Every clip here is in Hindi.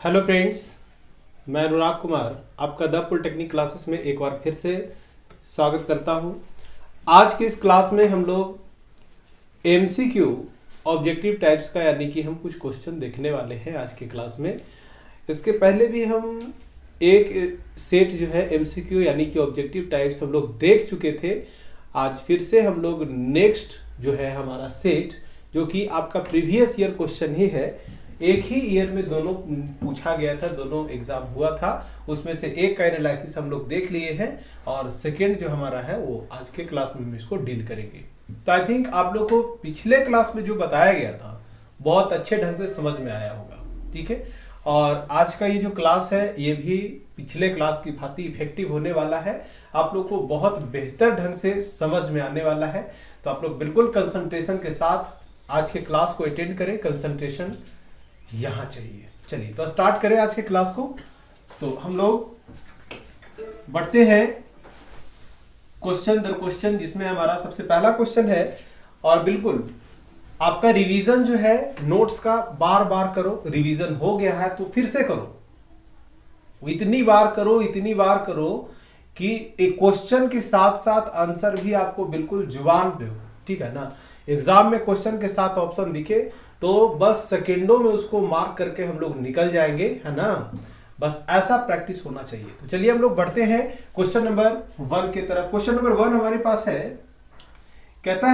हेलो फ्रेंड्स, मैं अनुराग कुमार आपका द पॉलिटेक्निक क्लासेस में एक बार फिर से स्वागत करता हूं। आज की इस क्लास में हम लोग एमसीक्यू ऑब्जेक्टिव टाइप्स का यानी कि हम कुछ क्वेश्चन देखने वाले हैं आज की क्लास में। इसके पहले भी हम एक सेट जो है एमसीक्यू यानी कि ऑब्जेक्टिव टाइप्स हम लोग देख चुके थे। आज फिर से हम लोग नेक्स्ट जो है हमारा सेट, जो कि आपका प्रीवियस ईयर क्वेश्चन ही है, एक ही ईयर में दोनों पूछा गया था, दोनों एग्जाम हुआ था, उसमें से एक का एनालिसिस हम लोग देख लिए हैं और सेकेंड जो हमारा है वो आज के क्लास में हम इसको डील करेंगे। तो आई थिंक आप लोग को पिछले क्लास में जो बताया गया था बहुत अच्छे ढंग से समझ में आया होगा, ठीक है। और आज का ये जो क्लास है ये भी पिछले क्लास की भांति इफेक्टिव होने वाला है, आप लोग को बहुत बेहतर ढंग से समझ में आने वाला है। तो आप लोग बिल्कुल कंसंट्रेशन के साथ आज के क्लास को अटेंड करें, कंसंट्रेशन यहां चाहिए। चलिए तो स्टार्ट करें आज के क्लास को। तो हम लोग बढ़ते हैं क्वेश्चन दर क्वेश्चन, जिसमें हमारा सबसे पहला क्वेश्चन है। और बिल्कुल आपका रिवीजन जो है नोट्स का बार बार करो, रिवीजन हो गया है तो फिर से करो, इतनी बार करो कि एक क्वेश्चन के साथ साथ आंसर भी आपको बिल्कुल जुबान पे हो, ठीक है ना। एग्जाम में क्वेश्चन के साथ ऑप्शन दिखे तो बस सेकेंडों में उसको मार्क करके हम लोग निकल जाएंगे, है ना। बस ऐसा प्रैक्टिस होना चाहिए। तो चलिए हम लोग बढ़ते हैं क्वेश्चन नंबर 1 की तरफ। क्वेश्चन नंबर 1 हमारे पास है, कहता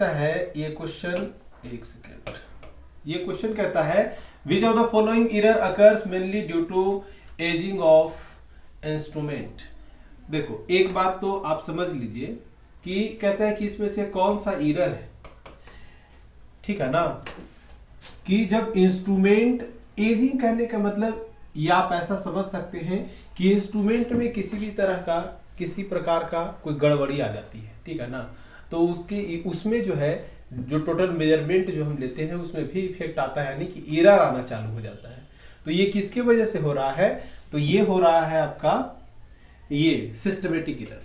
है ये क्वेश्चन, एक सेकेंड, ये क्वेश्चन कहता है which of the following error occurs mainly due to ageing of instrument. देखो एक बात तो आप समझ लीजिए कि कहता है कि इसमें से कौन सा एरर है, ठीक है ना, कि जब इंस्ट्रूमेंट, एजिंग कहने का मतलब या आप ऐसा समझ सकते हैं कि इंस्ट्रूमेंट में किसी भी तरह का, किसी प्रकार का कोई गड़बड़ी आ जाती है, ठीक है ना। तो उसमें जो है जो टोटल मेजरमेंट जो हम लेते हैं उसमें भी इफेक्ट आता है, यानी कि एरर आना चालू हो जाता है। तो ये किसकी वजह से हो रहा है, तो ये हो रहा है आपका ये सिस्टमेटिक एरर,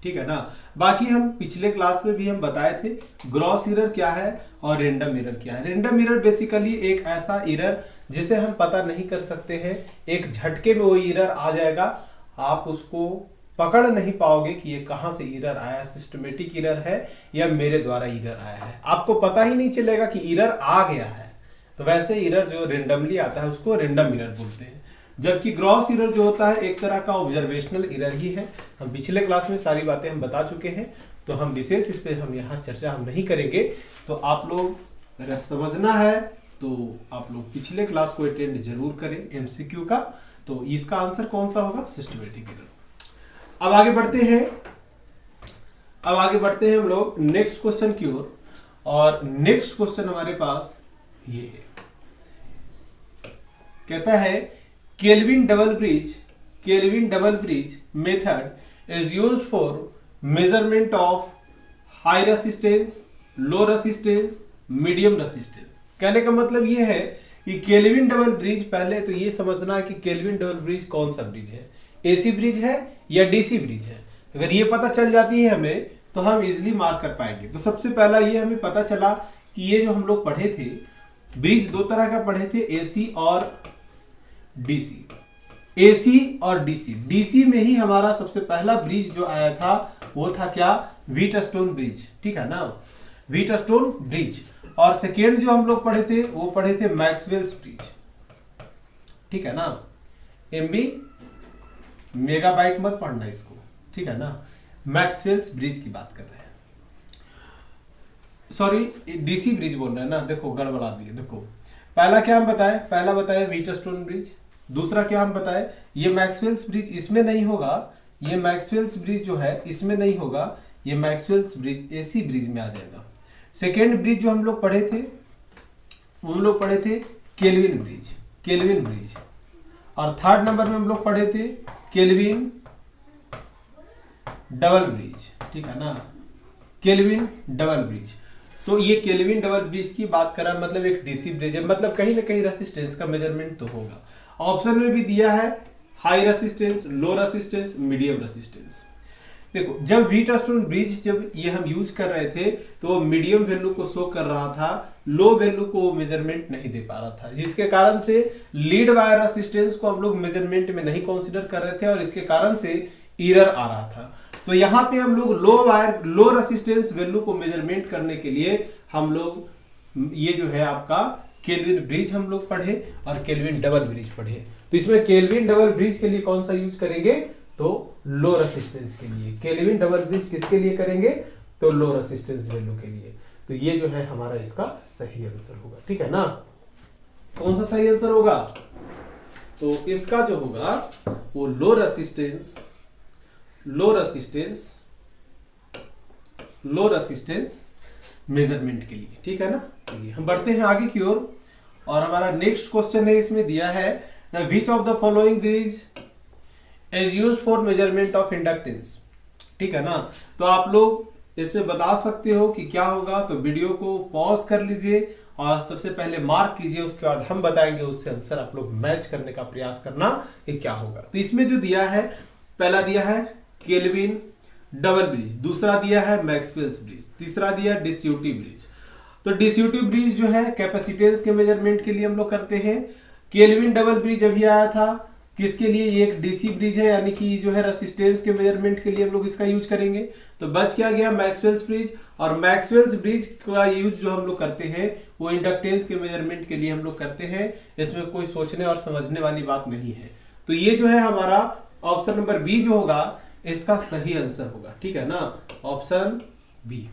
ठीक है ना। बाकी हम पिछले क्लास में भी हम बताए थे ग्रॉस एरर क्या है और रैंडम एरर क्या है। रैंडम एरर बेसिकली एक ऐसा एरर जिसे हम पता नहीं कर सकते हैं, एक झटके में वो एरर आ जाएगा, आप उसको पकड़ नहीं पाओगे कि ये कहां से एरर आया, सिस्टमेटिक एरर है या मेरे द्वारा एरर आया है, आपको पता ही नहीं चलेगा कि एरर आ गया है। तो वैसे एरर जो रेंडमली आता है उसको रैंडम एरर बोलते हैं। जबकि ग्रॉस एरर जो होता है एक तरह का ऑब्जर्वेशनल एरर ही है। हम पिछले क्लास में सारी बातें हम बता चुके हैं, तो हम विशेष इस पे हम यहाँ चर्चा हम नहीं करेंगे। तो आप लोग अगर समझना है तो आप लोग पिछले क्लास को अटेंड जरूर करें एमसीक्यू का। तो इसका आंसर कौन सा होगा, सिस्टमेटिक एरर। अब आगे बढ़ते हैं हम लोग नेक्स्ट क्वेश्चन की ओर। और नेक्स्ट क्वेश्चन हमारे पास ये है, कहता है kelvin double bridge method is used for measurement of high resistance, low resistance, medium resistance. कहने का मतलब ये है कि केल्विन डबल ब्रिज, पहले तो ये समझना है कि केल्विन डबल ब्रिज कौन सा ब्रिज है, एसी ब्रिज है या डीसी ब्रिज है। अगर ये पता चल जाती है हमें तो हम इजिली मार्क कर पाएंगे। तो सबसे पहला ये हमें पता चला कि ये जो हम लोग पढ़े थे ब्रिज दो तरह का पढ़े थे, एसी और डीसी। एसी और डीसी, डीसी में ही हमारा सबसे पहला ब्रिज जो आया था वो था क्या, व्हीटस्टोन ब्रिज, ठीक है ना, व्हीटस्टोन ब्रिज। और सेकेंड जो हम लोग पढ़े थे वो पढ़े थे मैक्सवेल्स ब्रिज, ठीक है ना। एमबी मेगाबाइट मत पढ़ना इसको, ठीक है ना, मैक्सवेल्स ब्रिज की बात कर रहे हैं, सॉरी डीसी ब्रिज बोल रहे हैं ना, देखो गड़बड़ा दिए। देखो पहला क्या हम बताए, पहला बताया व्हीटस्टोन ब्रिज, दूसरा क्या हम बताए ये मैक्सवेल्स ब्रिज, इसमें नहीं होगा, ये मैक्सवेल्स ब्रिज जो है इसमें नहीं होगा, ये मैक्सवेल्स ब्रिज एसी ब्रिज में आ जाएगा। सेकेंड ब्रिज जो हम लोग पढ़े थे केल्विन ब्रिज। और थर्ड नंबर में हम लोग पढ़े थे केल्विन डबल ब्रिज, ठीक है ना, केल्विन डबल ब्रिज। तो ये केल्विन डबल ब्रिज की बात करा, मतलब एक डीसी ब्रिज है, मतलब कहीं ना कहीं रेसिस्टेंस का मेजरमेंट तो होगा। ऑप्शन में भी दिया है हाई रेसिस्टेंस, लो रेसिस्टेंस, मीडियम रेसिस्टेंस। देखो जब व्हीटस्टोन ब्रिज जब ये हम यूज कर रहे थे तो मीडियम वैल्यू को शो कर रहा था, लो वैल्यू को मेजरमेंट नहीं दे पा रहा था, जिसके कारण से लीड वायर रेसिस्टेंस को हम लोग मेजरमेंट में नहीं कंसीडर कर रहे थे और इसके कारण से एरर आ रहा था। तो यहाँ पे हम लोग लो रेसिस्टेंस वैल्यू को मेजरमेंट करने के लिए हम लोग ये जो है आपका केल्विन ब्रिज हम लोग पढ़े और केल्विन डबल ब्रिज पढ़े। तो इसमें केल्विन डबल ब्रिज के लिए कौन सा यूज करेंगे, तो लो रेसिस्टेंस के लिए। केल्विन डबल ब्रिज किसके लिए करेंगे, तो लो रेसिस्टेंस वैल्यू के लिए। तो ये जो है हमारा इसका सही आंसर होगा, ठीक है ना। कौन सा सही आंसर होगा, तो इसका जो होगा वो लो रेसिस्टेंस मेजरमेंट के लिए, ठीक है ना। चलिए हम बढ़ते हैं आगे की ओर और हमारा नेक्स्ट क्वेश्चन है, इसमें दिया है which of the following bridge is used for measurement of inductance, ठीक है ना। तो आप लोग इसमें बता सकते हो कि क्या होगा, तो वीडियो को पॉज कर लीजिए और सबसे पहले मार्क कीजिए, उसके बाद हम बताएंगे, उससे आंसर आप लोग मैच करने का प्रयास करना कि क्या होगा। तो इसमें जो दिया है, पहला दिया है केल्विन डबल ब्रिज, दूसरा दिया है मैक्सवेल्स ब्रिज, तीसरा दिया डिस्यूटिव ब्रिज। तो डिस्यूटिव ब्रिज जो है कैपेसिटेंस के मेजरमेंट के लिए हम लोग करते हैं। केल्विन डबल ब्रिज अभी आया था, किसके लिए, ये एक डीसी ब्रिज है, यानी कि जो है रेसिस्टेंस के मेजरमेंट के लिए हम लोग इसका यूज करेंगे। तो बच क्या गया मैक्सवेल्स ब्रिज, और मैक्सवेल्स ब्रिज का यूज जो हम लोग करते हैं वो इंडक्टेंस के मेजरमेंट के लिए हम लोग करते हैं। इसमें कोई सोचने और समझने वाली बात नहीं है। तो ये जो है हमारा ऑप्शन नंबर बी जो होगा इसका सही आंसर होगा, ठीक है ना, ऑप्शन बी।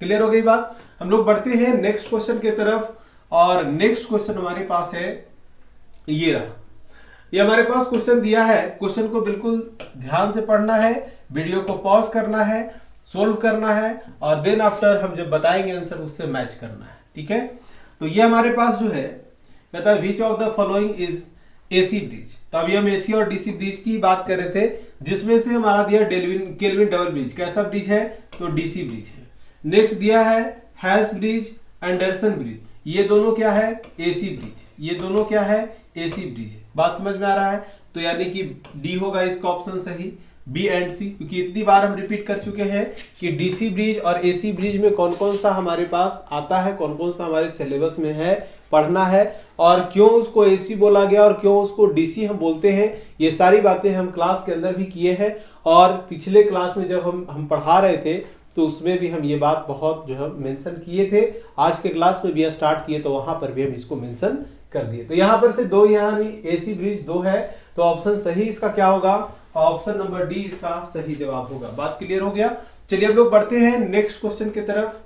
क्लियर हो गई बात। हम लोग बढ़ते हैं नेक्स्ट क्वेश्चन की तरफ, और नेक्स्ट क्वेश्चन हमारे पास है ये रहा। ये हमारे पास क्वेश्चन दिया है, क्वेश्चन को बिल्कुल ध्यान से पढ़ना है, वीडियो को पॉज करना है, सोल्व करना है, और देन आफ्टर हम जब बताएंगे आंसर उससे मैच करना है, ठीक है। तो ये हमारे पास जो है कहता है which of the following is AC bridge. तो अभी हम एसी और डीसी ब्रिज की बात कर रहे थे, जिसमें से हमारा दिया केल्विन डबल ब्रिज, कैसा ब्रिज है, तो डीसी ब्रिज है। नेक्स्ट दिया है हैस ब्रिज, एंडरसन ब्रिज, ये दोनों क्या है, एसी ब्रिज, ये दोनों क्या है, एसी ब्रिज है। बात समझ में आ रहा है। तो यानी कि डी होगा इसका ऑप्शन सही, बी एंड सी, क्योंकि इतनी बार हम रिपीट कर चुके हैं कि डीसी ब्रिज और एसी ब्रिज में कौन कौन सा हमारे पास आता है, कौन कौन सा हमारे सिलेबस में है, पढ़ना है, और क्यों उसको एसी बोला गया और क्यों उसको डीसी हम बोलते हैं। ये सारी बातें हम क्लास के अंदर भी किए हैं, और पिछले क्लास में जब हम पढ़ा रहे थे तो उसमें भी हम ये बात बहुत जो है मेंशन किए थे। आज के क्लास में भी स्टार्ट किए तो वहां पर भी हम इसको मेंशन कर दिए। तो यहां पर से दो, यहाँ एसी ब्रिज दो है, तो ऑप्शन सही इसका क्या होगा, ऑप्शन नंबर डी इसका सही जवाब होगा। बात क्लियर हो गया। चलिए हम लोग बढ़ते हैं नेक्स्ट क्वेश्चन की तरफ।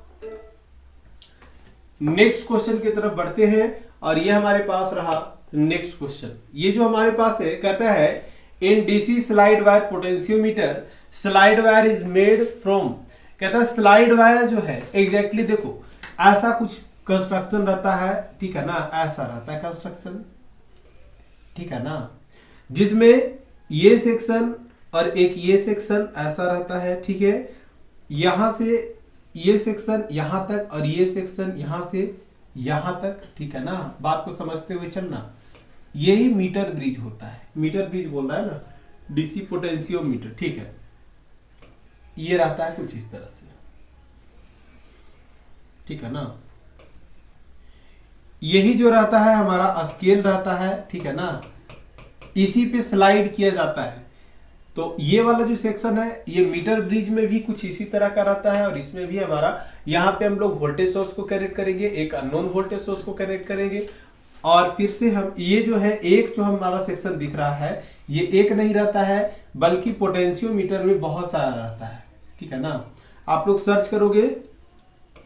नेक्स्ट क्वेश्चन की तरफ बढ़ते हैं, और ये हमारे पास रहा नेक्स्ट क्वेश्चन। ये जो हमारे पास है कहता है in DC slide wire potentiometer slide wire is made from, कहता है स्लाइड वायर जो है एग्जैक्टली देखो ऐसा कुछ कंस्ट्रक्शन रहता है, ठीक है ना, ऐसा रहता है कंस्ट्रक्शन, ठीक है ना, जिसमें ये सेक्शन और एक ये सेक्शन ऐसा रहता है, ठीक है, यहां से ये सेक्शन यहां तक और ये सेक्शन यहां से यहां तक, ठीक है ना। बात को समझते हुए चलना, यही मीटर ब्रिज होता है, मीटर ब्रिज बोल रहा है ना, डीसी पोटेंशियोमीटर, ठीक है। ये रहता है कुछ इस तरह से, ठीक है ना। यही जो रहता है हमारा स्केल रहता है, ठीक है ना, इसी पे स्लाइड किया जाता है। तो ये वाला जो सेक्शन है ये मीटर ब्रिज में भी कुछ इसी तरह का रहता है, और इसमें भी हमारा यहाँ पे हम लोग वोल्टेज सोर्स को कनेक्ट करेंगे, एक अननोन वोल्टेज सोर्स को कनेक्ट करेंगे, और फिर से हम ये जो है एक जो हमारा सेक्शन दिख रहा है ये एक नहीं रहता है, बल्कि पोटेंशियोमीटर में बहुत सारा रहता है, ठीक है ना। आप लोग सर्च करोगे,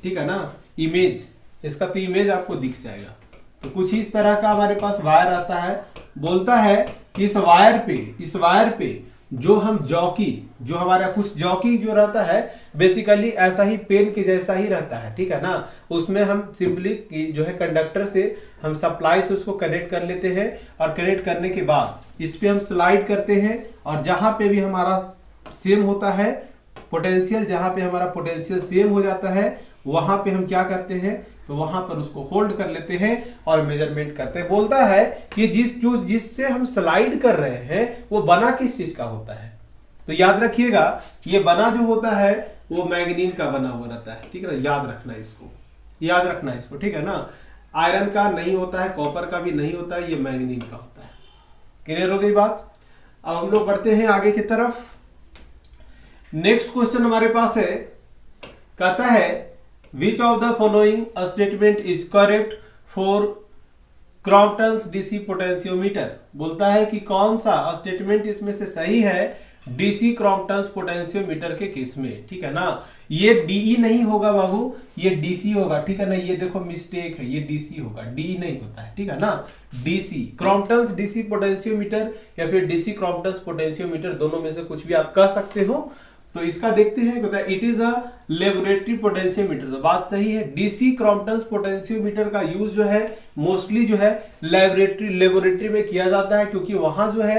ठीक है ना, इमेज, इसका तो इमेज आपको दिख जाएगा। तो कुछ इस तरह का हमारे पास वायर आता है, बोलता है कि इस वायर पे जो हम जॉकी, जो हमारा कुछ जॉकी जो रहता है बेसिकली ऐसा ही पेन के जैसा ही रहता है, ठीक है ना। उसमें हम सिंपली जो है कंडक्टर से हम सप्लाई से उसको कनेक्ट कर लेते हैं, और कनेक्ट करने के बाद इस पे हम स्लाइड करते हैं, और जहां पे भी हमारा सेम होता है पोटेंशियल, जहां पे हमारा पोटेंशियल सेम हो जाता है वहां पे हम क्या करते हैं, तो वहां पर उसको होल्ड कर लेते हैं और मेजरमेंट करते हैं। बोलता है कि जिससे हम स्लाइड कर रहे हैं वो बना किस चीज का होता है, तो याद रखिएगा ये बना जो होता है वो मैग्नीन का बना हुआ रहता है, ठीक है ना, याद रखना इसको। याद रखना है इसको, ठीक है ना। आयरन का नहीं होता है, कॉपर का भी नहीं होता है, ये मैग्नीज का होता है। क्लियर हो गई बात। अब हम लोग बढ़ते हैं आगे की तरफ। नेक्स्ट क्वेश्चन हमारे पास है, कहता है which of the following statement is correct for Crompton's DC potentiometer. बोलता है कि कौन सा स्टेटमेंट इसमें से सही है डीसी क्रॉम्पटन्स पोटेंशियोमीटर के केस में, ठीक है ना। ये डीई नहीं होगा बाबू, ये डीसी होगा, ठीक है ना। ये देखो मिस्टेक है, ये डीसी होगा, डीई नहीं होता है, ठीक है ना। डीसी क्रॉम्पटन्स डीसी पोटेंशियोमीटर या फिर डीसी क्रॉम्पटन्स पोटेंशियोमीटर, दोनों में से कुछ भी आप कह सकते हो। तो इसका देखते हैं, कहता है it is a laboratory potentiometer. तो बात सही है, डीसी क्रॉम्पटन्स पोटेंशियोमीटर का यूज जो है मोस्टली जो है लेबोरेटरी में किया जाता है, क्योंकि वहां जो है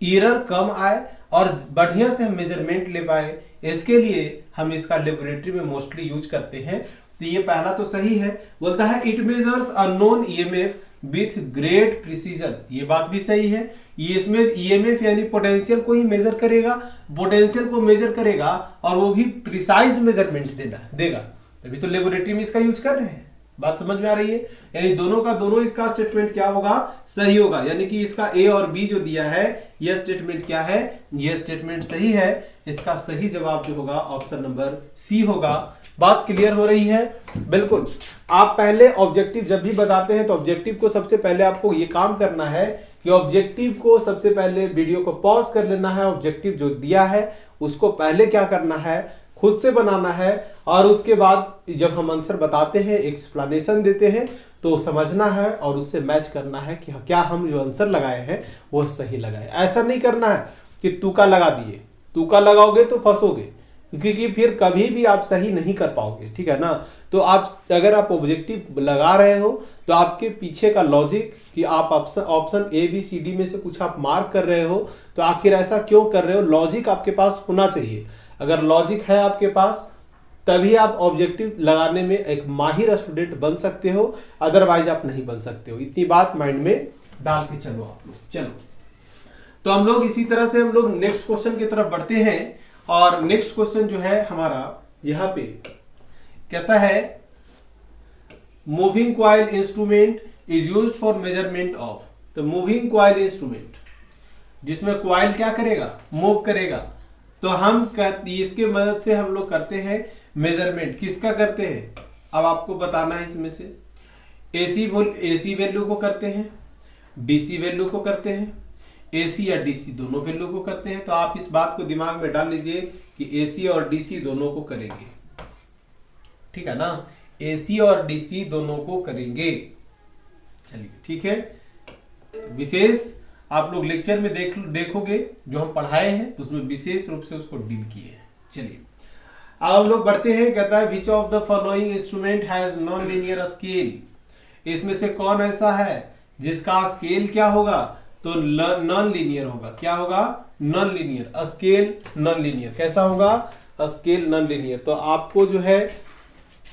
एरर कम आए और बढ़िया से हम मेजरमेंट ले पाए, इसके लिए हम इसका लेबोरेटरी में मोस्टली यूज करते हैं। तो ये पहला तो सही है। बोलता है it measures unknown EMF with great precision, ये बात भी सही है। ये इसमें ईएमएफ यानी पोटेंशियल को ही मेजर करेगा, पोटेंशियल को मेजर करेगा और वो भी प्रिसाइज मेजरमेंट देगा, तभी तो लेबोरेटरी में इसका यूज कर रहे हैं। बात समझ में आ रही है। यानी दोनों का दोनों इसका स्टेटमेंट क्या होगा, सही होगा। यानी कि इसका ए और बी जो दिया है, यह स्टेटमेंट क्या है, यह स्टेटमेंट सही है। इसका सही जवाब जो होगा ऑप्शन नंबर सी होगा। बात क्लियर हो रही है। बिल्कुल। आप पहले ऑब्जेक्टिव जब भी बताते हैं तो ऑब्जेक्टिव को सबसे पहले आपको ये काम करना है कि ऑब्जेक्टिव को सबसे पहले वीडियो को पॉज कर लेना है। ऑब्जेक्टिव जो दिया है उसको पहले क्या करना है, खुद से बनाना है, और उसके बाद जब हम आंसर बताते हैं, एक्सप्लेनेशन देते हैं, तो समझना है और उससे मैच करना है कि क्या हम जो आंसर लगाए हैं वो सही लगाए। ऐसा नहीं करना है कि तुक्का लगा दिए, तुक्का लगाओगे तो फंसोगे, क्योंकि फिर कभी भी आप सही नहीं कर पाओगे, ठीक है ना। तो आप अगर आप ऑब्जेक्टिव लगा रहे हो तो आपके पीछे का लॉजिक कि आप option A B C D में से कुछ आप मार्क कर रहे हो, तो आखिर ऐसा क्यों कर रहे हो, लॉजिक आपके पास होना चाहिए। अगर लॉजिक है आपके पास तभी आप ऑब्जेक्टिव लगाने में एक माहिर स्टूडेंट बन सकते हो, अदरवाइज आप नहीं बन सकते हो। इतनी बात माइंड में डाल के चलो आप लोग। चलो तो हम लोग इसी तरह से हम लोग नेक्स्ट क्वेश्चन की तरफ बढ़ते हैं। और नेक्स्ट क्वेश्चन जो है हमारा यहां पे कहता है moving coil instrument is used for measurement of. तो मूविंग कॉइल इंस्ट्रूमेंट जिसमें कॉइल क्या करेगा, मूव करेगा। तो हम इसके मदद से हम लोग करते हैं मेजरमेंट। किसका करते हैं, अब आपको बताना है। इसमें से एसी वैल्यू को करते हैं, डीसी वैल्यू को करते हैं, एसी या डीसी दोनों वैल्यू को करते हैं। तो आप इस बात को दिमाग में डाल लीजिए कि एसी और डीसी दोनों को करेंगे, ठीक है ना। एसी और डीसी दोनों को करेंगे। चलिए ठीक है। विशेष आप लोग लेक्चर में देखोगे जो हम पढ़ाए हैं तो उसमें विशेष रूप से उसको डील किए हैं। चलिए अब हम लोग बढ़ते हैं। कहता है which of the following instrument has non linear scale. इसमें से कौन ऐसा है जिसका स्केल क्या होगा, तो नॉन लीनियर होगा। क्या होगा, non linear. Scale non linear कैसा होगा, स्केल नॉन लीनियर। तो आपको जो है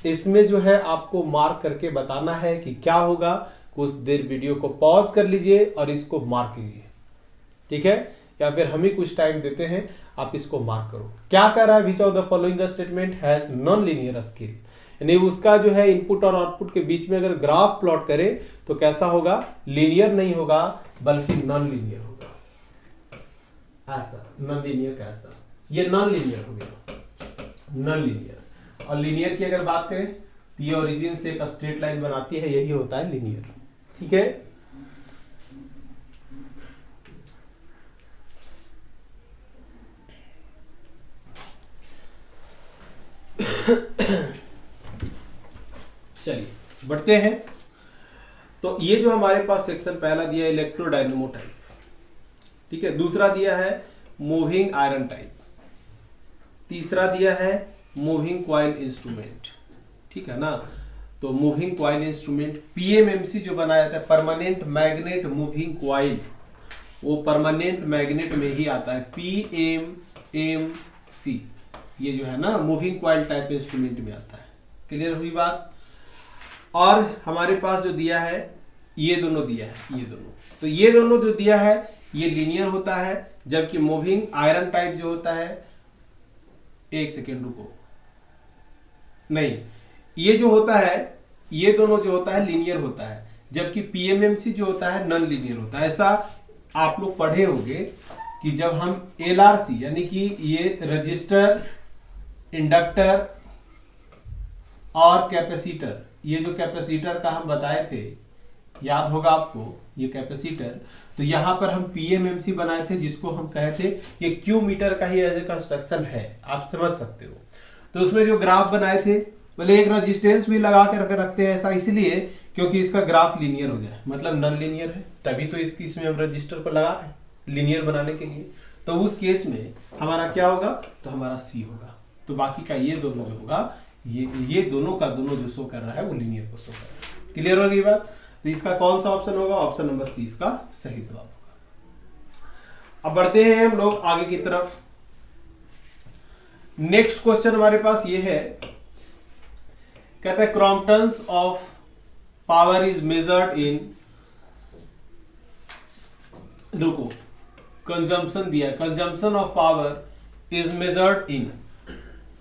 इसमें जो है आपको मार्क करके बताना है कि क्या होगा। कुछ देर वीडियो को पॉज कर लीजिए और इसको मार्क कीजिए, ठीक है। या फिर हम ही कुछ टाइम देते हैं, आप इसको मार्क करो। क्या कह रहा है, which of the following statement has non linear scale. यानी उसका जो है इनपुट और आउटपुट के बीच में अगर ग्राफ प्लॉट करे तो कैसा होगा, लीनियर नहीं होगा बल्कि नॉन लीनियर होगा। ऐसा नॉन लीनियर कैसा, ये नॉन लीनियर हो गया, नॉन लीनियर। और लीनियर की अगर बात करें तो ये ओरिजिन से एक स्ट्रेट लाइन बनाती है, यही होता है लीनियर, ठीक है। चलिए बढ़ते हैं। तो ये जो हमारे पास सेक्शन पहला दिया है इलेक्ट्रोडायनेमो टाइप, ठीक है। दूसरा दिया है मूविंग आयरन टाइप, तीसरा दिया है मूविंग कॉइल इंस्ट्रूमेंट, ठीक है ना। तो मूविंग कॉइल इंस्ट्रूमेंट पीएमएमसी जो बनाया जाता है, परमानेंट मैग्नेट मूविंग कॉइल, वो परमानेंट मैग्नेट में ही आता है, पीएमएमसी। ये जो है ना मूविंग कॉइल टाइप इंस्ट्रूमेंट में आता है। क्लियर हुई बात। और हमारे पास जो दिया है ये दोनों दिया है, ये दोनों, तो ये दोनों जो दिया है ये लीनियर होता है, जबकि मूविंग आयरन टाइप जो होता है, एक सेकेंड रुको, नहीं, ये जो होता है ये दोनों जो होता है लीनियर होता है, जबकि पीएमएमसी जो होता है नॉन लीनियर होता है। ऐसा आप लोग पढ़े होंगे कि जब हम एलआरसी यानी कि ये रजिस्टर, इंडक्टर और कैपेसिटर, ये जो कैपेसिटर का हम बताए थे, याद होगा आपको ये कैपेसिटर, तो यहां पर हम पीएमएमसी बनाए थे जिसको हम कहे थे ये क्यू मीटर का ही एज ए कंस्ट्रक्शन है, आप समझ सकते हो। तो उसमें जो ग्राफ बनाए थे, बोले एक रेजिस्टेंस भी लगा के रखते हैं, ऐसा इसलिए क्योंकि इसका ग्राफ लीनियर हो जाए, मतलब नॉन लीनियर है, तभी तो इसमें हम रजिस्टर को लगा रहे हैं लीनियर बनाने के लिए। तो उस केस में हमारा क्या होगा, तो हमारा सी होगा। तो बाकी का ये दोनों जो होगा, ये दोनों का दोनों जो शो कर रहा है वो लीनियर को शो कर रहा है। क्लियर होगी बात। तो इसका कौन सा ऑप्शन होगा, ऑप्शन नंबर सी इसका सही जवाब होगा। अब बढ़ते हैं हम लोग आगे की तरफ। नेक्स्ट क्वेश्चन हमारे पास ये है, कहता है Crompton's of power is measured in, रुको, कंजम्पशन दिया है, consumption of power is measured in,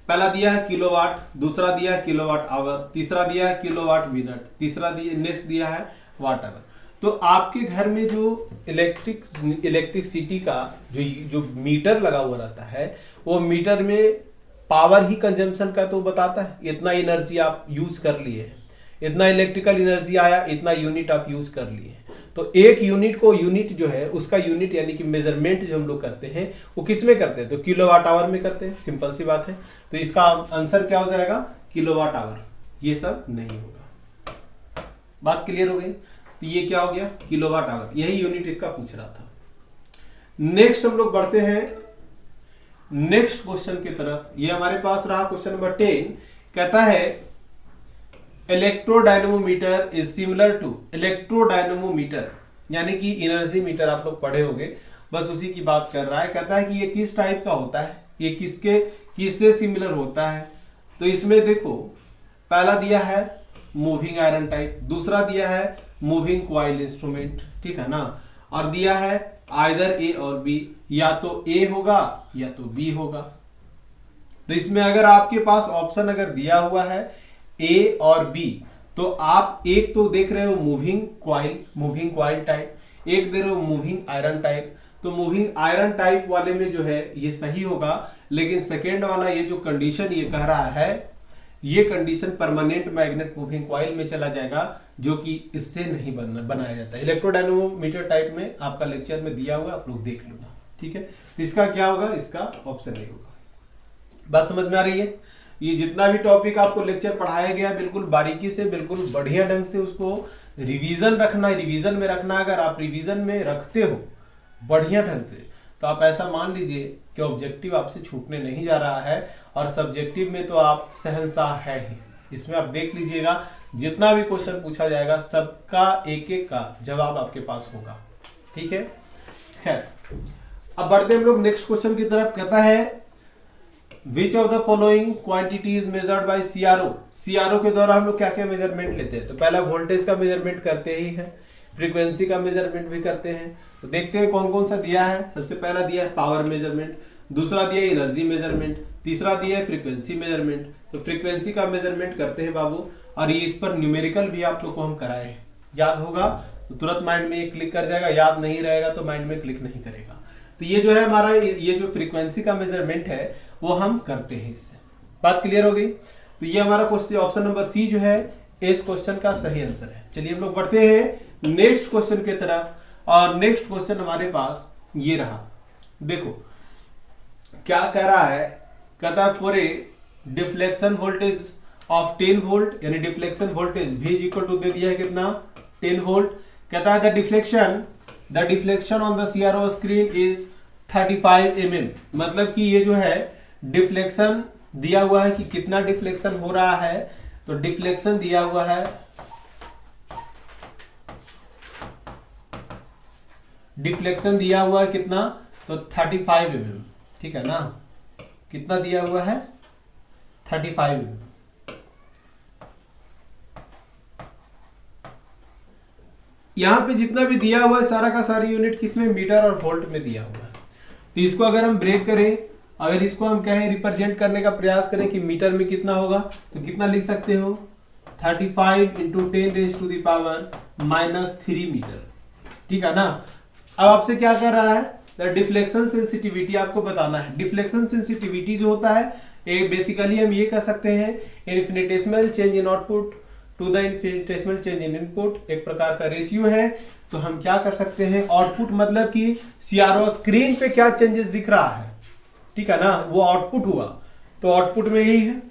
पहला दिया है किलोवाट, दूसरा दिया है किलोवाट आवर, तीसरा दिया है किलोवाट मिनट, तीसरा दिया, नेक्स्ट दिया है वाट आवर। तो आपके घर में जो इलेक्ट्रिसिटी का जो मीटर लगा हुआ रहता है, वो मीटर में पावर ही कंजम्पशन का तो बताता है, इतना एनर्जी आप यूज कर लिए हैं, इतना इलेक्ट्रिकल एनर्जी आया, इतना यूनिट आप यूज कर लिए। तो एक यूनिट को, यूनिट जो है उसका यूनिट यानी कि मेजरमेंट जो हम लोग करते हैं वो किस में करते हैं, तो किलोवाट आवर में करते हैं, सिंपल सी बात है। तो इसका आंसर क्या हो जाएगा, किलोवाट आवर, ये सब नहीं होगा। बात क्लियर हो गई। तो ये क्या हो गया, किलोवाट आवर, यही यूनिट इसका पूछ रहा था। नेक्स्ट हम लोग बढ़ते हैं नेक्स्ट क्वेश्चन की तरफ। ये हमारे पास रहा क्वेश्चन नंबर 10, कहता है इलेक्ट्रोडायनमोमीटर इज सिमिलर टू, इलेक्ट्रोडायनमोमीटर यानी कि एनर्जी मीटर आप लोग पढ़े होंगे, बस उसी की बात कर रहा है। कहता है कि ये किस टाइप का होता है, ये किससे सिमिलर होता है। तो इसमें देखो, पहला दिया है मूविंग आयरन टाइप, दूसरा दिया है मूविंग क्वाइल इंस्ट्रूमेंट, ठीक है ना, और दिया है आइदर ए और बी, या तो ए होगा या तो बी होगा। तो इसमें अगर आपके पास ऑप्शन अगर दिया हुआ है ए और बी, तो आप एक तो देख रहे हो मूविंग क्वाइल टाइप, एक दे रहे हो मूविंग आयरन टाइप। तो मूविंग आयरन टाइप वाले में जो है ये सही होगा, लेकिन सेकेंड वाला ये जो कंडीशन ये कह रहा है, ये condition permanent magnet moving coil में चला जाएगा, जो कि इससे नहीं बनाया जाता। इलेक्ट्रोडायनमोमीटर टाइप में आपका लेक्चर में दिया हुआ, आप लोग देख लेना, ठीक है। तो इसका क्या होगा, इसका ऑप्शन नहीं होगा। बात समझ में आ रही है। ये जितना भी टॉपिक आपको लेक्चर पढ़ाया गया, बिल्कुल बारीकी से, बिल्कुल बढ़िया ढंग से उसको रिवीजन रखना है, रिवीजन में रखना। अगर आप रिवीजन में रखते हो बढ़िया ढंग से, तो आप ऐसा मान लीजिए कि ऑब्जेक्टिव आपसे छूटने नहीं जा रहा है, और सब्जेक्टिव में तो आप शहंशाह है ही। इसमें आप देख लीजिएगा, जितना भी क्वेश्चन पूछा जाएगा सबका एक एक का जवाब आपके पास होगा, ठीक है। खैर, अब बढ़ते हम लोग नेक्स्ट क्वेश्चन की तरफ। कहता है Which of the following quantity is measured by CRO? CRO के द्वारा हम लोग क्या क्या मेजरमेंट लेते हैं, तो पहला वोल्टेज का मेजरमेंट करते ही है, फ्रीक्वेंसी का मेजरमेंट भी करते हैं। तो देखते हैं कौन कौन सा दिया है। सबसे पहला दिया है पावर मेजरमेंट, दूसरा दिया है एनर्जी मेजरमेंट, तीसरा दिया है फ्रीक्वेंसी मेजरमेंट। तो फ्रीक्वेंसी का मेजरमेंट करते हैं बाबू, और ये इस पर न्यूमेरिकल भी आप लोग को हम कराए, याद होगा तो तुरंत माइंड में ये क्लिक कर जाएगा, याद नहीं रहेगा तो माइंड में क्लिक नहीं करेगा। तो ये जो है हमारा, ये जो फ्रीक्वेंसी का मेजरमेंट है वो हम करते हैं इससे। बात क्लियर हो गई। तो ये हमारा क्वेश्चन, ऑप्शन नंबर सी जो है इस क्वेश्चन का सही आंसर है। चलिए हम लोग बढ़ते हैं नेक्स्ट क्वेश्चन की तरफ, और नेक्स्ट क्वेश्चन हमारे पास ये रहा। देखो क्या कह रहा है, कहता है for a deflection voltage of 10 volt, यानी deflection voltage V equal to दे दिया है कितना, 10 वोल्ट। कहता है the deflection on the CRO screen is 35 mm, मतलब कि ये जो है डिफ्लेक्शन दिया हुआ है कि कितना डिफ्लेक्शन हो रहा है। तो डिफ्लेक्शन दिया हुआ है, डिफ्लेक्शन दिया हुआ है कितना, तो 35 mm, ठीक है ना। कितना दिया हुआ है, 35 mm। यहां पे जितना भी दिया हुआ है सारा का सारी यूनिट किसमें, मीटर और वोल्ट में दिया हुआ है। तो इसको अगर हम ब्रेक करें, अगर इसको हम कहें रिप्रेजेंट करने का प्रयास करें कि मीटर में कितना होगा, तो कितना लिख सकते हो, 35 इंटू 10⁻³ मीटर। ठीक है ना। अब आपसे क्या कर रहा है, डिफ्लेक्शन सेंसिटिविटी आपको बताना है। डिफ्लेक्शन सेंसिटिविटी जो होता है बेसिकली हम ये कह सकते हैं infinitesimal change in output to the infinitesimal change in input, एक प्रकार का रेशियो है। तो हम क्या कर सकते हैं, आउटपुट मतलब कि सीआरओ स्क्रीन पे क्या चेंजेस दिख रहा है, ठीक है ना, वो आउटपुट हुआ। तो आउटपुट में यही है,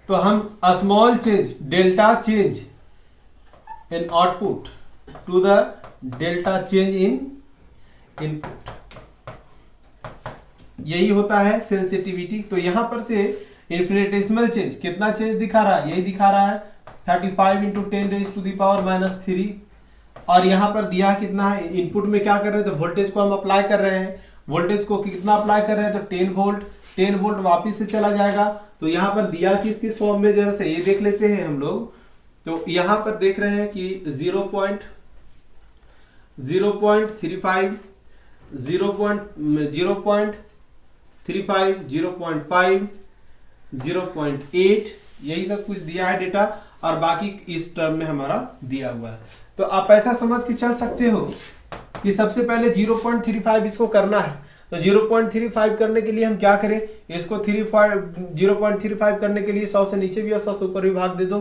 तो हम small change delta change in output to the delta change in input, यही होता है सेंसिटिविटी। तो यहां पर से इन्फिनिटेसिमल चेंज कितना चेंज दिखा रहा है, यही दिखा रहा है 35 इंटू 10⁻⁻⁻3। और यहां पर दिया कितना है, इनपुट में क्या कर रहे हैं, तो वोल्टेज को हम अप्लाई कर रहे हैं। वोल्टेज को कितना अप्लाई कर रहे हैं, तो 10 वोल्ट। 10 वोल्ट वापिस से चला जाएगा। तो यहां पर दिया किस फॉर्म में, जरा से ये देख लेते हैं हम लोग। तो यहां पर देख रहे हैं कि 0.35 0.35 0.5 0.8 यही सब कुछ दिया है डेटा, और बाकी इस टर्म में हमारा दिया हुआ है। तो आप ऐसा समझ के चल सकते हो कि सबसे पहले 0.35 इसको करना है। तो 0.35 करने के लिए हम क्या करें, इसको 0.35 करने के लिए 100 से नीचे भी और 100 से ऊपर भी भाग दे दो।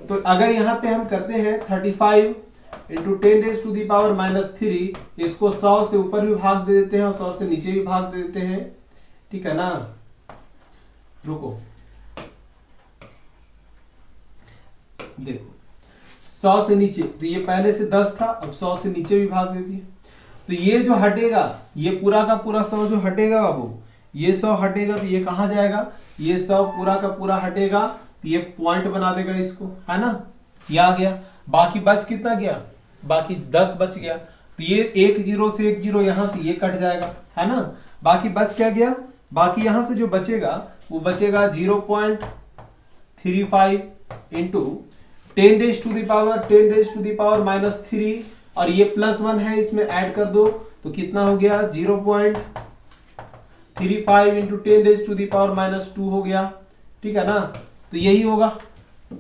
तो अगर यहाँ पे हम करते हैं 35 इंटू 10⁻⁻3, इसको 100 से ऊपर भी भाग दे देते हैं और 100 से नीचे भी भाग दे देते हैं, ठीक है ना। रुको, देखो 100 से नीचे, तो ये पहले से 10 था, अब 100 से नीचे भी भाग दे दिए। तो ये जो हटेगा, ये पूरा का पूरा 100 जो हटेगा बाबू, ये 100 हटेगा, तो ये कहां जाएगा, ये 100 पूरा का पूरा हटेगा, तो ये पॉइंट बना देगा इसको, है ना, ये आ गया। बाकी बच कितना गया, बाकी 10 बच गया। तो ये 1 0 से 1 0 यहां से ये कट जाएगा, है ना। बाकी बच क्या गया, बाकी यहां से जो बचेगा वो बचेगा 0.35 इंटू 10⁻⁻3, और ये +1 है, इसमें ऐड कर दो तो कितना हो गया, 0.35 इंटू 10⁻² हो गया, ठीक है ना। तो यही होगा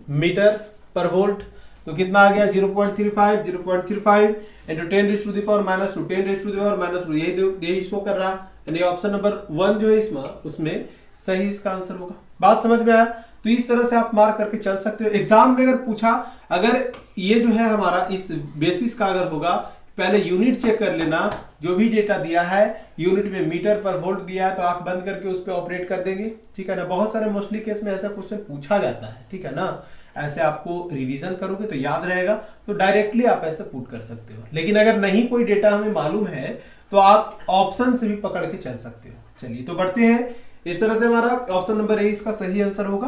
मीटर पर वोल्ट। तो कितना आ गया, 0.35 इंटू 10⁻², यही शो कर रहा है। यानी ऑप्शन नंबर 1 जो है इसमें, उसमें सही इसका आंसर होगा। बात समझ में आया। तो इस तरह से आप मार्क करके चल सकते हो। एग्जाम में अगर पूछा, अगर ये जो है हमारा इस बेसिस का अगर होगा, पहले यूनिट चेक कर लेना, जो भी डेटा दिया है यूनिट में मीटर पर वोल्ट दिया है, तो आंख बंद करके उस पर ऑपरेट कर देंगे, ठीक है ना। बहुत सारे मोस्टली केस में ऐसा क्वेश्चन पूछा जाता है, ठीक है ना। ऐसे आपको रिवीजन करोगे तो याद रहेगा, तो डायरेक्टली आप ऐसे पुट कर सकते हो। लेकिन अगर नहीं कोई डेटा हमें मालूम है तो आप ऑप्शन से भी पकड़ के चल सकते हो। चलिए तो बढ़ते हैं। इस तरह से हमारा ऑप्शन नंबर ए इसका सही आंसर होगा।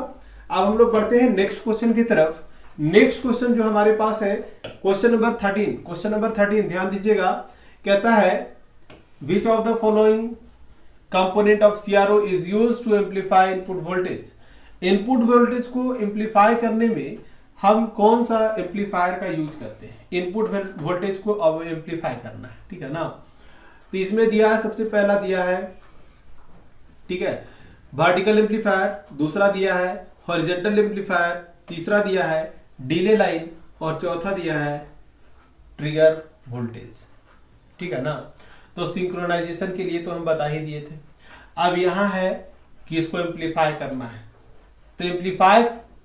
अब हम लोग बढ़ते हैं नेक्स्ट क्वेश्चन की तरफ। नेक्स्ट क्वेश्चन जो हमारे पास है, क्वेश्चन नंबर 13। क्वेश्चन नंबर 13 ध्यान दीजिएगा, कहता है which of the following component of CRO is used to amplify input voltage. Input voltage को एम्पलीफाई करने में हम कौन सा एम्पलीफायर का यूज करते हैं, इनपुट वोल्टेज को अब एम्पलीफाई करना है, ठीक है ना। तो इसमें दिया है, सबसे पहला दिया है, ठीक है, वर्टिकल एम्पलीफायर, दूसरा दिया है हॉरिजॉन्टल एम्पलीफायर, तीसरा दिया है डिले लाइन, और चौथा दिया है ट्रिगर वोल्टेज, ठीक है ना। तो सिंक्रोनाइजेशन के लिए तो हम बता ही दिए थे। अब यहां है कि इसको एम्पलीफाई करना है, तो एम्पलीफाई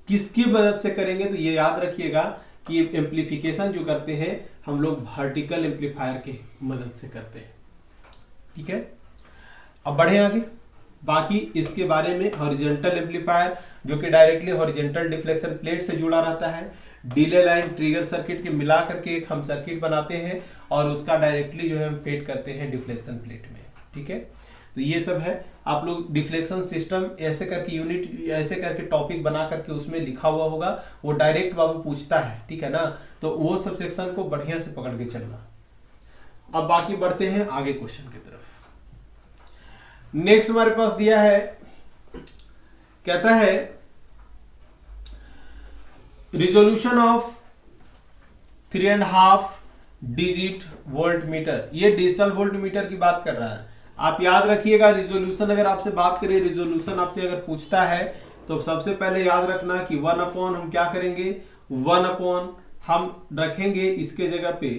किसकी मदद से करेंगे, तो ये याद रखिएगा कि एम्पलीफिकेशन जो करते हैं हम लोग वर्टिकल एम्पलीफायर की मदद से करते हैं, ठीक है। अब बढ़े आगे, बाकी इसके बारे में हॉरिजॉन्टल एम्पलीफायर जो कि डायरेक्टली हॉरिजॉन्टल डिफ्लेक्शन प्लेट से जुड़ा रहता है, डिले लाइन ट्रिगर सर्किट के मिला करके एक हम सर्किट बनाते हैं और उसका डायरेक्टली जो है हम फेड करते हैं डिफ्लेक्शन प्लेट में, ठीक है। तो ये सब है, आप लोग डिफ्लेक्शन सिस्टम ऐसे करके यूनिट ऐसे करके टॉपिक बना करके उसमें लिखा हुआ होगा, वो डायरेक्ट बाबू पूछता है, ठीक है ना। तो वो सब सेक्शन को बढ़िया से पकड़ के चलना। अब बाकी बढ़ते हैं आगे क्वेश्चन की तरफ। नेक्स्ट हमारे पास दिया है, कहता है resolution of 3.5 digit volt meter. ये डिजिटल वोल्ट मीटर की बात कर रहा है। आप याद रखिएगा, रिजोल्यूशन अगर आपसे बात करें, रिजोल्यूशन आपसे अगर पूछता है तो सबसे पहले याद रखना कि 1 अपॉन हम क्या करेंगे, 1 अपॉन हम रखेंगे इसके जगह पे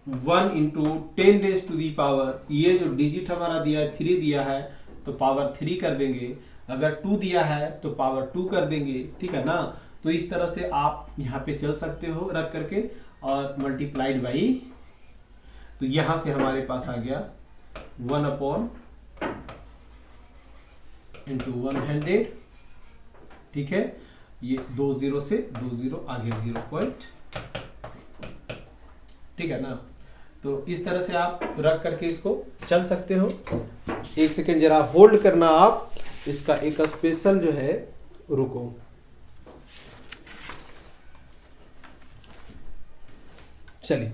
1 into 10 raise to the power, ये जो डिजिट हमारा दिया है 3 दिया है तो पावर 3 कर देंगे, अगर 2 दिया है तो पावर 2 कर देंगे, ठीक है ना। तो इस तरह से आप यहाँ पे चल सकते हो रख करके और मल्टीप्लाइड बाई, तो यहां से हमारे पास आ गया 1 अपॉन इंटू 100, ठीक है। ये 2 0 से 2 0 आ गया 0 पॉइंट, ठीक है ना। तो इस तरह से आप रख करके इसको चल सकते हो। एक सेकेंड जरा होल्ड करना, आप इसका एक स्पेशल जो है रुको। चलिए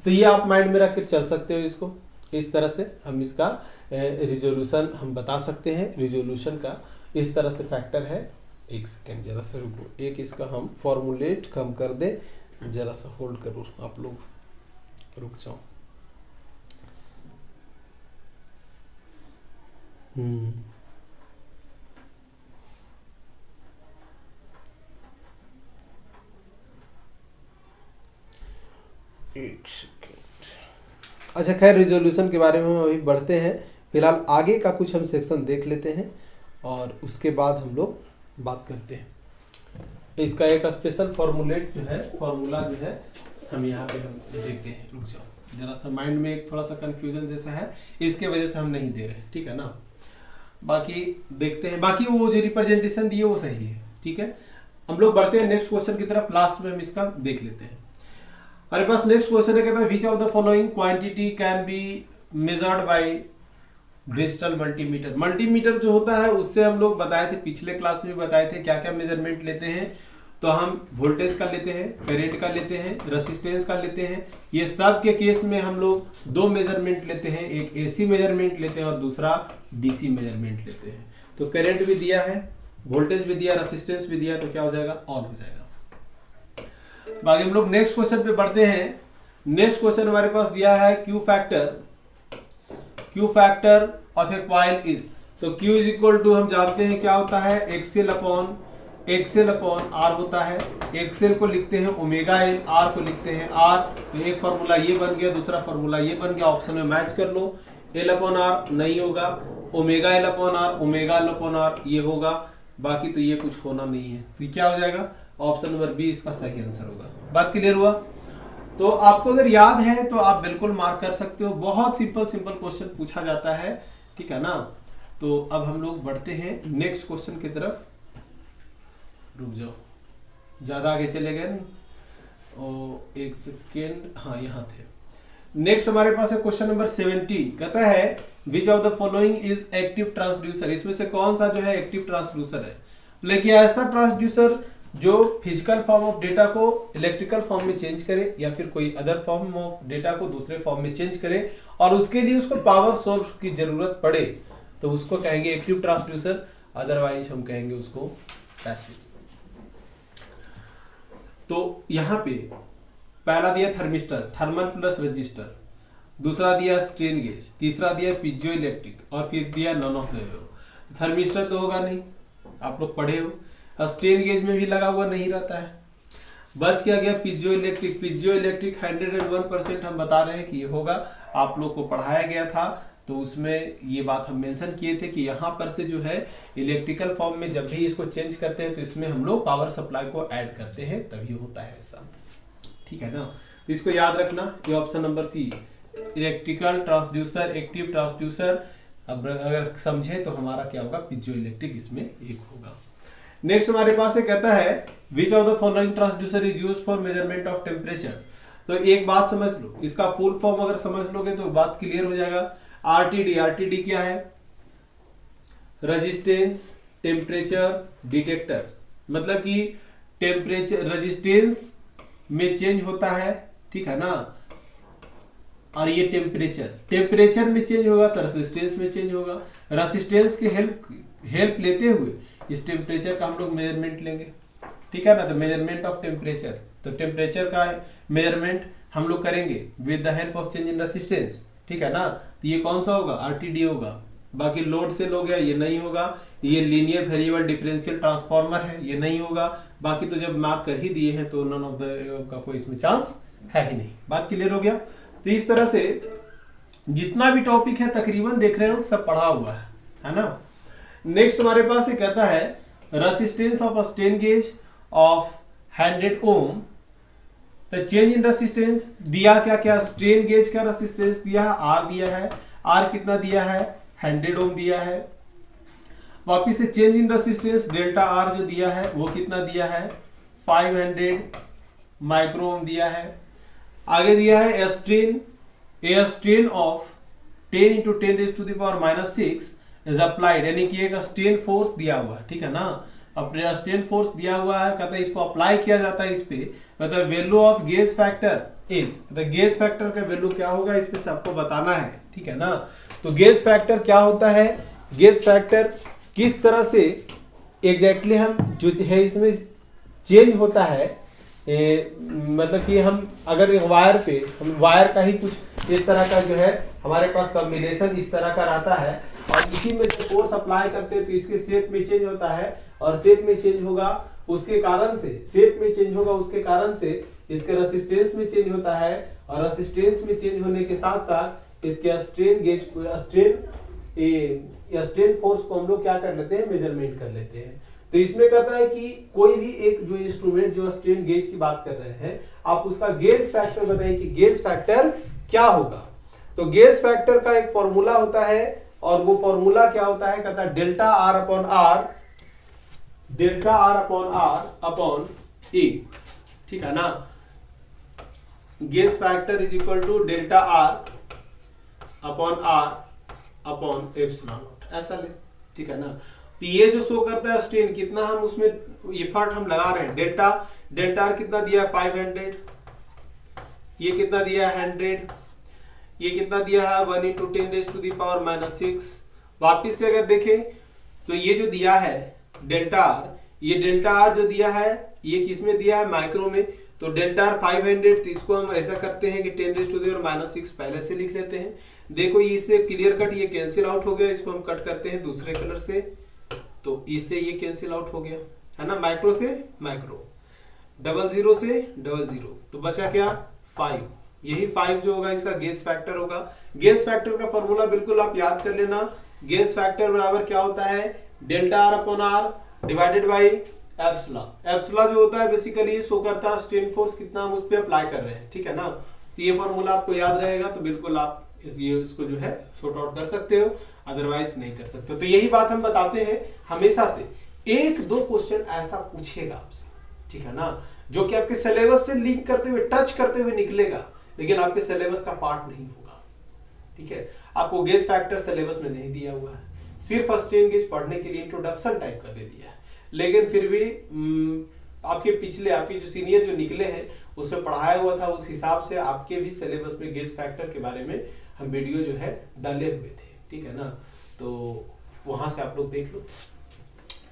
तो ये आप माइंड में रख कर चल सकते हो इसको। इस तरह से हम इसका रिजोल्यूशन हम बता सकते हैं, रिजोल्यूशन का इस तरह से फैक्टर है। एक सेकेंड जरा सा रुको, एक इसका हम फॉर्मूलेट कम कर दे, जरा सा होल्ड करो, आप लोग रुक जाओ। एक सेकेंड। अच्छा खैर, रिजोल्यूशन के बारे में हम अभी बढ़ते हैं, फिलहाल आगे का कुछ हम सेक्शन देख लेते हैं और उसके बाद हम लोग बात करते हैं। इसका एक स्पेशल फॉर्मूलेट जो है, फॉर्मूला जो है हम यहाँ पे हम देखते हैं। रुक जाओ जरा सा, माइंड में एक थोड़ा सा कंफ्यूजन जैसा है, इसके वजह से हम नहीं दे रहे, ठीक है ना। बाकी देखते हैं, बाकी वो जो रिप्रेजेंटेशन दिए वो सही है, ठीक है। हम लोग बढ़ते हैं नेक्स्ट क्वेश्चन की तरफ, लास्ट में हम इसका देख लेते हैं। हमारे पास नेक्स्ट क्वेश्चन है, कहता है which of the following quantity can be measured by digital multimeter. Multimeter जो होता है उससे हम लोग बताए थे, पिछले क्लास में बताए थे क्या क्या मेजरमेंट लेते हैं। तो हम वोल्टेज का लेते हैं, करंट का लेते हैं, रेसिस्टेंस का लेते हैं। ये सब के केस में हम लोग 2 मेजरमेंट लेते हैं, एक एसी मेजरमेंट लेते हैं और दूसरा डीसी मेजरमेंट लेते हैं। तो करंट भी दिया है, वोल्टेज भी दिया, रेसिस्टेंस भी दिया, तो क्या हो जाएगा, ऑन हो जाएगा। बाकी हम लोग नेक्स्ट क्वेश्चन पे बढ़ते हैं। नेक्स्ट क्वेश्चन हमारे पास दिया है Q factor of A coil is. तो Q इज इक्वल टू हम जानते हैं क्या होता है, एक्सएल अपॉन आर होता है। एक्सएल को लिखते हैं ओमेगा एल, आर को लिखते हैं आर। तो एक फॉर्मूला ये बन गया, दूसरा फॉर्मूला ये बन गया, ऑप्शन में मैच कर लो। एल अपॉन आर नहीं होगा, ओमेगा एल अपॉन आर ये होगा, बाकी तो ये कुछ होना नहीं है। तो क्या हो जाएगा, ऑप्शन नंबर बी इसका सही आंसर होगा। बात क्लियर हुआ। तो आपको अगर याद है तो आप बिल्कुल मार्क कर सकते हो, बहुत सिंपल क्वेश्चन पूछा जाता है, ठीक है ना। तो अब हम लोग बढ़ते हैं नेक्स्ट क्वेश्चन की तरफ। रुक जाओ, ज्यादा आगे चले गए नहीं, और एक सेकेंड, हाँ यहाँ थे। नेक्स्ट हमारे पास है क्वेश्चन नंबर 17, कहता है which of the following is active transducer. इसमें से कौन सा जो है एक्टिव ट्रांसड्यूसर है। लेकिन ऐसा ट्रांसड्यूसर जो फिजिकल फॉर्म ऑफ डेटा को इलेक्ट्रिकल फॉर्म में चेंज करे, या फिर कोई अदर फॉर्म ऑफ डेटा को दूसरे फॉर्म में चेंज करे, और उसके लिए उसको पावर सोर्स की जरूरत पड़े, तो उसको कहेंगे एक्टिव ट्रांसड्यूसर। अदरवाइज हम कहेंगे उसको पैसिव। तो यहां पे पहला दिया थर्मिस्टर, थर्मल प्लस रजिस्टर, दूसरा दिया स्ट्रेन गेज, तीसरा दिया पीजो इलेक्ट्रिक, और फिर दिया none of the above. Thermistor तो होगा नहीं, आप लोग पढ़े हो। स्ट्रेन गेज में भी लगा हुआ नहीं रहता है। बच क्या गया पीजो इलेक्ट्रिक। पीजो इलेक्ट्रिक 101% हम बता रहे हैं कि ये होगा, आप लोग को पढ़ाया गया था, तो उसमें ये बात हम मेंशन किए थे कि यहाँ पर से जो है इलेक्ट्रिकल फॉर्म में जब भी इसको चेंज करते हैं तो इसमें हम लोग पावर सप्लाई को ऐड करते हैं, तभी होता है ऐसा, ठीक है ना। इसको याद रखना, ये option number C, electrical transducer, active transducer. अब अगर समझे तो हमारा क्या होगा, पीजो इलेक्ट्रिक इसमें एक होगा। नेक्स्ट हमारे पास है, कहता है which of the following transducer is used for measurement of temperature. तो एक बात समझ लो, इसका फुल फॉर्म अगर समझ लोगे तो बात क्लियर हो जाएगा। आरटीडी क्या है, रेजिस्टेंस टेम्परेचर डिटेक्टर। मतलब कि टेम्परेचर रेजिस्टेंस में चेंज होता है, ठीक है ना, और ये टेम्परेचर में चेंज होगा तो रेसिस्टेंस में चेंज होगा। रेसिस्टेंस की हेल्प लेते हुए इस टेम्परेचर का हम लोग मेजरमेंट लेंगे, ठीक है ना। तो मेजरमेंट ऑफ टेम्परेचर, तो टेम्परेचर का मेजरमेंट हम लोग करेंगे with the help of change in resistance, ठीक है ना। तो ये कौन सा होगा, आरटीडी होगा। बाकी लोड सेल हो गया, ये नहीं होगा। ये लीनियर वेरिएबल डिफरेंशियल ट्रांसफार्मर है, ये नहीं होगा। बाकी तो जब मार्क कर ही दिए हैं तो नन ऑफ द का कोई इसमें चांस है ही नहीं। बात क्लियर हो गया। तो इस तरह से जितना भी टॉपिक है तकरीबन देख रहे हो सब पढ़ा हुआ है ना। नेक्स्ट हमारे पास ये कहता है resistance of a strain gauge of 100 ओम। तो चेंज इन रेसिस्टेंस दिया क्या क्या, स्ट्रेन गेज का रेसिस्टेंस दिया है, आर दिया है। आर कितना दिया है, 100 ओम दिया है। वापिस से change in resistance delta R जो दिया है वो कितना दिया है, 500 माइक्रो ओम दिया है। आगे दिया है a strain of 10 into 10⁻⁻6 is applied, यानी कि एक स्ट्रेन फोर्स दिया हुआ है, ठीक है ना। अपने स्ट्रेन फोर्स दिया हुआ है, कहता है इसको अप्लाई किया जाता है इस पे, मतलब value of gauge factor is, gauge factor का वैल्यू क्या होगा इस पे सबको बताना है, ठीक है ना। तो गेज फैक्टर क्या होता है, गेज फैक्टर किस तरह से एग्जैक्टली हम जो है इसमें चेंज होता है, मतलब कि हम अगर एक वायर पे हम वायर का ही कुछ इस तरह का जो है हमारे पास कॉम्बिनेशन इस तरह का रहता है और इसी में जो फोर्स अप्लाई करते हैं तो इसके शेप में चेंज होता है और शेप में चेंज होगा उसके कारण से, शेप में चेंज होगा उसके कारण से इसके रेसिस्टेंस में चेंज होता है और रेसिस्टेंस में चेंज होने के साथ साथ इसके स्ट्रेन गेज स्ट्रेन फोर्स को हम लोग क्या कर लेते हैं, मेजरमेंट कर लेते हैं। तो इसमें कहता है कि कोई भी एक जो इंस्ट्रूमेंट जो स्ट्रेन गेज की बात कर रहे हैं आप उसका गेज फैक्टर बताइए कि गेज फैक्टर क्या होगा। तो गेज फैक्टर का एक फॉर्मूला होता है और वो फॉर्मूला क्या होता है, कहता है डेल्टा आर अपॉन ई, ठीक है ना। Gauge factor is equal to delta R upon epsilon naught, ऐसा ले, ठीक है ना। तो ये जो शो करता है स्ट्रेन कितना हम उसमें एफर्ट हम लगा रहे हैं, डेल्टा आर कितना दिया है 500, ये कितना दिया है 100, ये कितना दिया है 1 इंटू 10⁻⁻6। वापिस से अगर देखें तो ये जो दिया है डेल्टा आर, ये डेल्टा आर जो दिया है ये किस में दिया है, माइक्रो में। तो डेल्टा आर 500, तो इसको हम ऐसा करते हैं कि 10⁻⁻6 पहले से लिख लेते हैं। देखो इससे क्लियर कट ये कैंसिल आउट हो गया, इसको हम कट करते हैं दूसरे कलर से, तो इससे ये कैंसिल आउट हो गया है ना, माइक्रो से माइक्रो, 00 से 00, तो बचा क्या 5। यही 5 जो होगा इसका गेज फैक्टर होगा। गेज फैक्टर का फॉर्मूला बिल्कुल आप याद कर लेना, गेज फैक्टर बराबर क्या होता है, delta R upon R divided by epsilon. Epsilon जो होता है बेसिकली शो करता है स्ट्रेन फोर्स कितना हम उस पर अप्लाई कर रहे हैं, ठीक है ना। तो ये फॉर्मूला आपको याद रहेगा तो बिल्कुल आप इसको जो है सॉर्ट आउट कर सकते हो, अदरवाइज नहीं कर सकते। तो यही बात हम बताते हैं हमेशा से, 1-2 क्वेश्चन ऐसा पूछेगा आपसे, ठीक है ना, जो कि आपके सिलेबस से लिंक करते हुए टच करते हुए निकलेगा लेकिन आपके सिलेबस का पार्ट नहीं होगा, ठीक है। आपको गेज फैक्टर सिलेबस में नहीं दिया हुआ है, सिर्फ स्ट्रेन गेज पढ़ने के लिए इंट्रोडक्शन टाइप का दे दिया है, लेकिन फिर भी आपके पिछले आपके जो सीनियर जो निकले हैं उसमें पढ़ाया हुआ था, उस हिसाब से आपके भी सिलेबस में गेज फैक्टर के बारे में हम वीडियो जो है डाले हुए थे, ठीक है ना। तो वहां से आप लोग देख लो,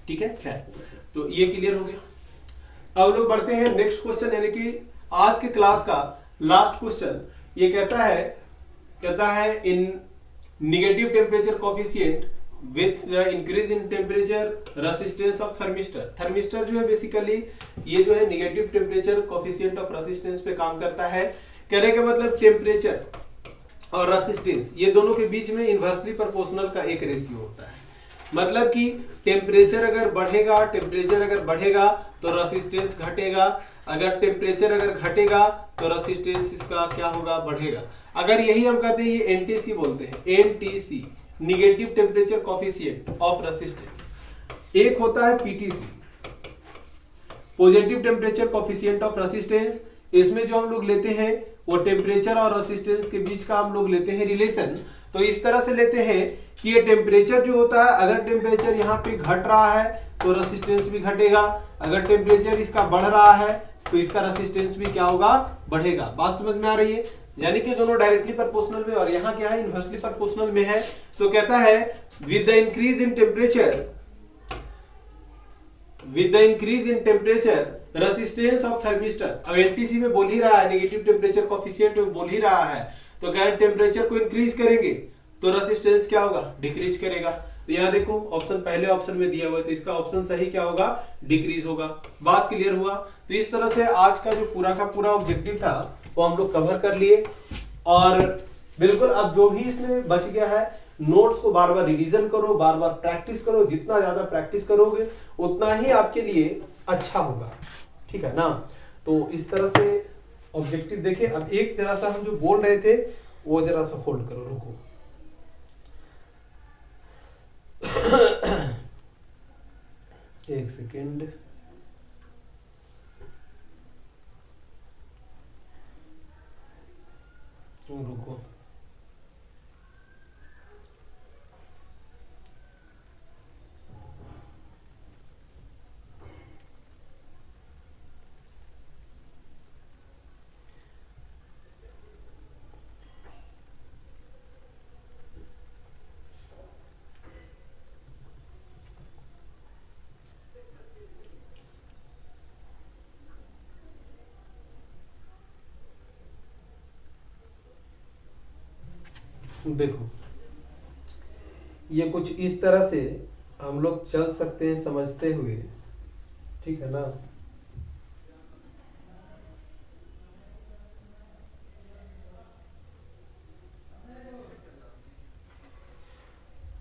ठीक है। खैर तो ये क्लियर हो गया। अब लोग बढ़ते हैं नेक्स्ट क्वेश्चन, यानी कि आज के क्लास का लास्ट क्वेश्चन। ये कहता है in negative temperature coefficient with the increase in temperature resistance of thermistor. Thermistor जो है बेसिकली ये जो है negative temperature coefficient of resistance पे काम करता है। कहने का मतलब टेम्परेचर और रेसिस्टेंस ये दोनों के बीच में इनवर्सली प्रोपोर्शनल का एक रेशियो होता है। मतलब कि टेम्परेचर अगर बढ़ेगा तो रेसिस्टेंस घटेगा, अगर टेम्परेचर अगर घटेगा तो रेसिस्टेंस इसका क्या होगा, बढ़ेगा। अगर यही हम कहते हैं ये एनटीसी बोलते हैं, NTC negative temperature coefficient of resistance. एक होता है PTC positive temperature coefficient of resistance. इसमें जो हम लोग लेते हैं वो टेम्परेचर और रेसिस्टेंस के बीच का हम लोग लेते हैं रिलेशन। तो इस तरह से लेते हैं कि ये टेम्परेचर जो होता है, अगर टेम्परेचर यहाँ पे घट रहा है तो रेसिस्टेंस भी घटेगा, अगर टेम्परेचर इसका बढ़ रहा है तो इसका रेसिस्टेंस भी क्या होगा, बढ़ेगा। बात समझ में आ रही है, यानी कि दोनों डायरेक्टली प्रोपोर्शनल में और यहाँ क्या है इनवर्सली प्रोपोर्शनल में है। तो कहता है with the increase in temperature resistance of thermistor. अब एनटीसी में बोल ही रहा है, नेगेटिव टेम्परेचर कोफिशिएंट में बोल ही रहा है, तो क्या टेम्परेचर को इंक्रीज करेंगे तो रेजिस्टेंस क्या होगा, डिक्रीज करेगा। तो यहाँ देखो ऑप्शन पहले ऑप्शन में दिया हुआ है, तो इसका ऑप्शन सही क्या होगा, डिक्रीज होगा। बात क्लियर हुआ। तो इस तरह से आज का जो पूरा का पूरा ऑब्जेक्टिव था वो हम लोग कवर कर लिए। और बिल्कुल अब जो भी इसमें बच गया है, नोट्स को बार बार रिवीजन करो, बार बार प्रैक्टिस करो। जितना ज्यादा प्रैक्टिस करोगे उतना ही आपके लिए अच्छा होगा, ठीक है ना। तो इस तरह से ऑब्जेक्टिव देखिए। अब एक जरा सा हम जो बोल रहे थे वो जरा सा होल्ड करो, रुको। एक सेकेंड, रुको। देखो ये कुछ इस तरह से हम लोग चल सकते हैं समझते हुए, ठीक है ना।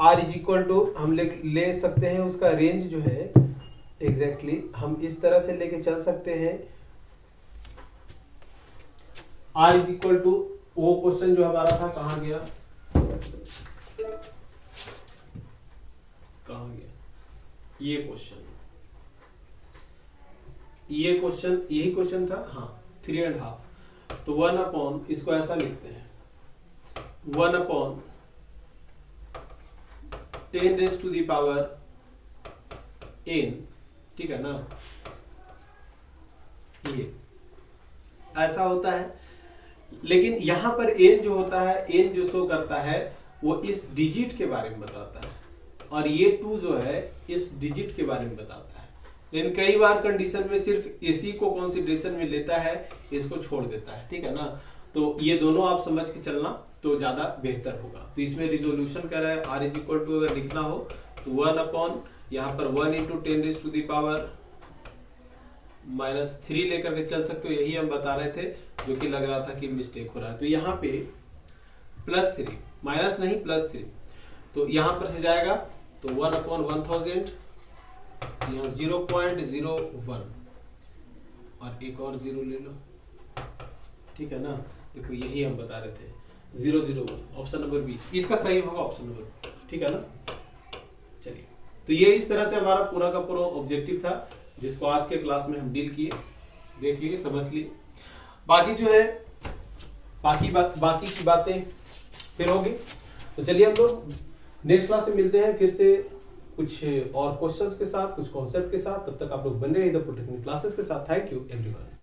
R इज इक्वल टू हम ले सकते हैं उसका रेंज जो है एग्जैक्टली हम इस तरह से लेके चल सकते हैं। R इज इक्वल टू वो क्वेश्चन जो हमारा था कहाँ गया, कहाँ गया ये क्वेश्चन, यही क्वेश्चन था, हाँ 3.5। तो 1 अपॉन, इसको ऐसा लिखते हैं 1 upon 10 raise to the power n, ठीक है ना। ये ऐसा होता है, लेकिन यहां पर n जो होता है, n जो शो करता है वो इस डिजिट के बारे में बताता है, और ये 2 जो है इस डिजिट के बारे में बताता है। लेकिन कई बार कंडीशन में सिर्फ इसी को कंसीडरेशन में लेता है, इसको छोड़ देता है, ठीक है ना। तो ये दोनों आप समझ के चलना तो ज्यादा बेहतर होगा। तो इसमें रिजोल्यूशन कर रहा है R इज इक्वल टू, अगर लिखना हो तो 1 अपॉन यहाँ पर 1 into 10 raise to the power -3 लेकर के चल सकते हो। यही हम बता रहे थे, जो कि लग रहा था कि मिस्टेक हो रहा है। तो यहाँ पे +3, माइनस नहीं +3, तो यहाँ पर से जाएगा तो 1 अपॉन 1000, यहाँ 0.01 और एक और 0 ले लो, ठीक है ना। देखो यही हम बता रहे थे 001, ऑप्शन नंबर बी इसका सही होगा, ऑप्शन नंबर, ठीक है ना। चलिए, तो ये इस तरह से हमारा पूरा का पूरा ऑब्जेक्टिव था, जिसको आज के क्लास में हम डील किए, देख लिए, समझ लिए। बाकी जो है बाकी की बातें फिर होगी। तो चलिए हम लोग नेक्स्ट क्लास में मिलते हैं फिर से कुछ और क्वेश्चंस के साथ, कुछ कॉन्सेप्ट के साथ। तब तक आप लोग बने रहिए द पॉलिटेक्निक क्लासेस के साथ। Thank you everyone.